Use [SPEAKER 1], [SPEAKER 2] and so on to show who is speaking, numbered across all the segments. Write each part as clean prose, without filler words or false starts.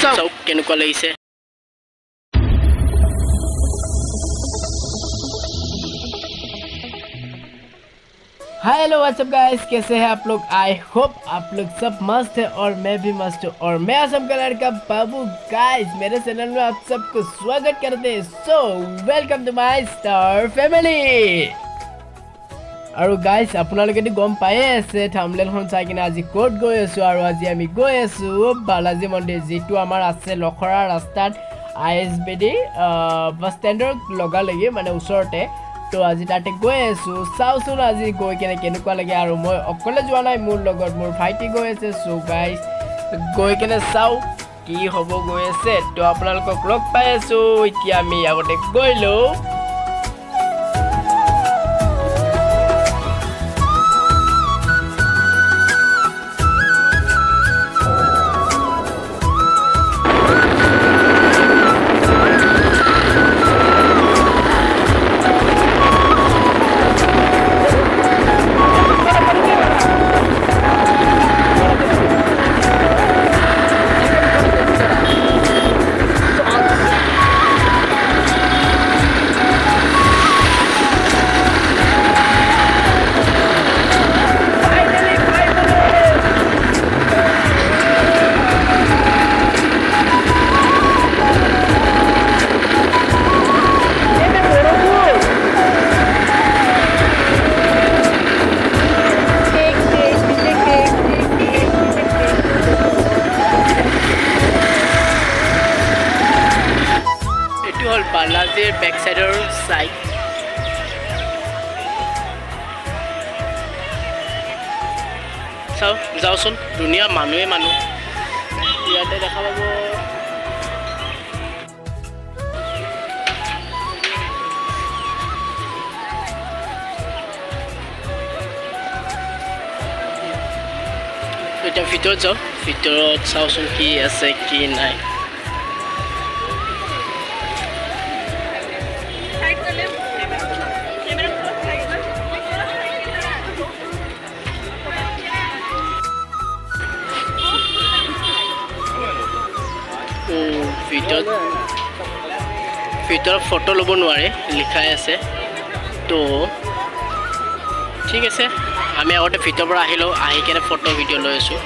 [SPEAKER 1] চাওক কেনেকুৱা লাগিছে हाय हेलो व्हाट्सअप गाइस कैसे हैं आप लोग आई होप आप लोग सब मस्त है और मैं भी मस्त हूँ और मैं असम का लड़का बाबू गाइस मेरे चैनल में आप सबको स्वागत करते हैं so welcome to my star family और गाइस আপোনালোকে গম পায়ে আছে থাম্বনেলখন চাই কিনে আজি কোড গৈ আছো আৰু আজি আমি গৈ আছো বালাজী মন্দিৰ যেটো আমাৰ আছে লখৰা ৰাস্তাত আইএসবিডি বাস ষ্টেণ্ডৰ লগা লাগি মানে ওচৰতে তো আজি তাতে গৈ আছো চাওচোন আজি গৈ কেনে কেনেকুৱা লাগে আৰু মই অকলে যোৱা নাই মোৰ লগত মোৰ ভাইটি গৈ আছে সো গাইস গৈ কেনে চাও কি হ'ব গৈ আছে তো আপোনালোকক লগ পাই আছো এতিয়া আমি আগতে গৈ লও Balaji backside side so যাওচোন দুনিয়া মানুহে মানুহ ইয়াতে দেখা পাব এটা ভিতৰত যাও ভিতৰত চাওচোন কি আছে কি নাই ভিতৰত ফটো ল'ব নোৱাৰে লিখাই আছে তো ঠিক আছে আমি আগতে ভিতৰৰ পৰা আহিলো আহি কেনে ফটো ভিডিঅ' লৈ আছো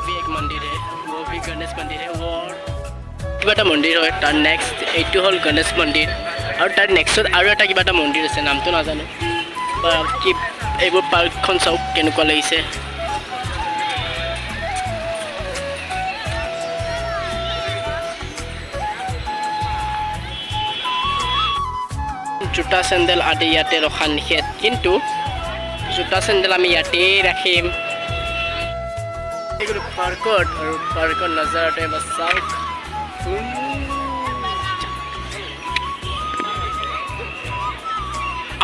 [SPEAKER 1] भी एक मंदिर है वो भी गणेश मंदिर है वो किबाटा मंदिर है तार नेक्स्ट एटू हल गणेश मंदिर और तार नेक्स्ट और एटा किबाटा मंदिर আছে নামটো নাজানো কি এইবোৰ পাৰ্কখন চাওক কেনেকুৱা লাগিছে জোতা চেন্ডেল আদি ইয়াতে ৰখা নিষেধ কিন্তু জোতা চেন্ডেল আমি ইয়াতে ৰাখিম পাৰ্কত আৰু পাৰ্কৰ নজাৰাতে চাওক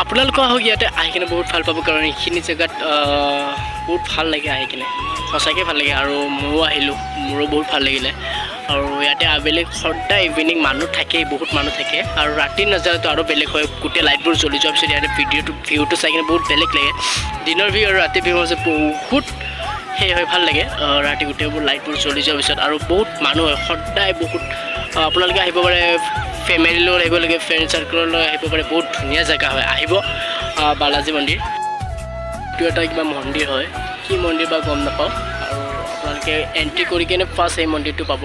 [SPEAKER 1] আপোনালোকে আহক ইয়াতে আহি কিনে বহুত ভাল পাব কাৰণ এইখিনি জেগাত বহুত ভাল লাগে আহি কিনে সঁচাকৈ ভাল লাগে আৰু ময়ো আহিলোঁ মোৰো বহুত ভাল লাগিলে আৰু ইয়াতে আবেলি সদায় ইভিনিং মানুহ থাকে বহুত মানুহ থাকে আৰু ৰাতিৰ নজাৰাটো আৰু বেলেগ হয় গোটেই লাইটবোৰ জ্বলি যোৱাৰ পিছত ইয়াতে ভিউটো চাই কিনে বহুত বেলেগ লাগে দিনৰ ভিউ আৰু ৰাতিৰ ভিউ হৈছে বহুত সেই হয় ভাল লাগে ৰাতি গোটেইবোৰ লাইটবোৰ জ্বলি যোৱাৰ পিছত আৰু বহুত মানুহ হয় সদায় বহুত আপোনালোকে আহিব পাৰে ফেমিলিৰ লগত আহিব লাগে ফ্ৰেণ্ড চাৰ্কেলৰ লগত আহিব পাৰে বহুত ধুনীয়া জেগা হয় আহিব বালাজী মন্দিৰ এইটো এটা কিবা মন্দিৰ হয় কি মন্দিৰ বা গম নাপাওঁ আৰু আপোনালোকে এণ্ট্ৰি কৰি কিনে ফাৰ্ষ্ট এই মন্দিৰটো পাব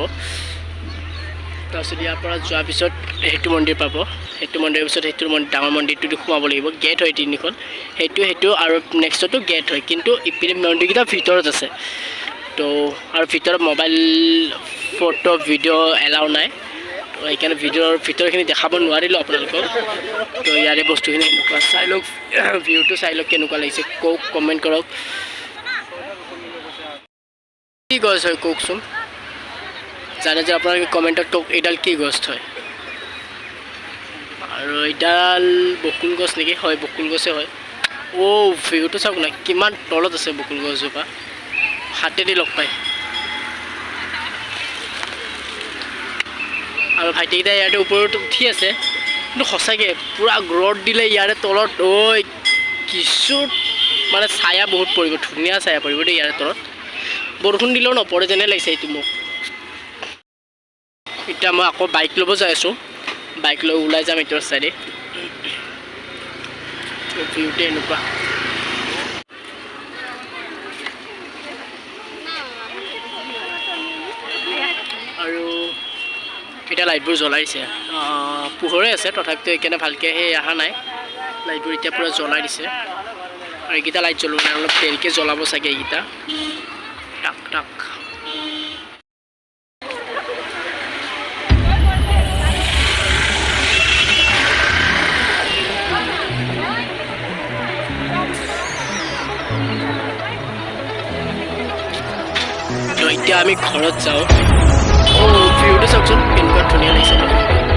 [SPEAKER 1] তাৰপিছত ইয়াৰ পৰা যোৱাৰ পিছত সেইটো মন্দিৰ পাব সেইটো মন্দিৰৰ পিছত সেইটো ডাঙৰ মন্দিৰটোত সোমাব লাগিব গেট হয় তিনিখন সেইটো আৰু নেক্সটতো গেট হয় কিন্তু ইপিনে মন্দিৰকেইটা ভিতৰত আছে তো আৰু ভিতৰত মোবাইল ফটো ভিডিঅ' এলাউ নাই তো সেইকাৰণে ভিতৰখিনি দেখাব নোৱাৰিলোঁ আপোনালোকক তো ইয়াৰে বস্তুখিনি এনেকুৱা চাই লওক ভিউটো চাই লওক কেনেকুৱা লাগিছে কওক কমেণ্ট কৰক কি গছ হয় কওকচোন জানে যে আপোনালোকে কমেণ্টত কওক এইডাল কি গছ হয় আৰু এইডাল বকুল গছ নেকি হয় বকুল গছে হয় ভিউটো চাওক না কিমান তলত আছে বকুল গছজোপা হাতেদি লগ পায় আৰু ভাইটিকেইটা ইয়াতে ওপৰত উঠি আছে কিন্তু সঁচাকৈ পূৰা ৰ'দ দিলে ইয়াৰে তলত ঐ কিছু মানে ছায়া বহুত পৰিব ধুনীয়া ছায়া পৰিব দেই ইয়াৰে তলত বৰষুণ দিলেও নপৰে যেনে লাগিছে এইটো মোক এতিয়া মই আকৌ বাইক ল'ব যাই আছোঁ বাইক লৈ ওলাই যাম এইটোৰ চাইডে ভিউটো এনেকুৱা আৰু এতিয়া লাইটবোৰ জ্বলাই দিছে পোহৰে আছে তথাপিতো এইকাৰণে ভালকৈ সেই অহা নাই লাইটবোৰ এতিয়া পূৰা জ্বলাই দিছে আৰু এইকেইটা লাইট জ্বলোৱা নাই অলপ দেৰিকৈ জ্বলাব চাগে এইকেইটা টাক টাক এতিয়া আমি ঘৰত যাওঁ ভিউটো চাওকচোন কেনেকুৱা ধুনীয়া লাগিছে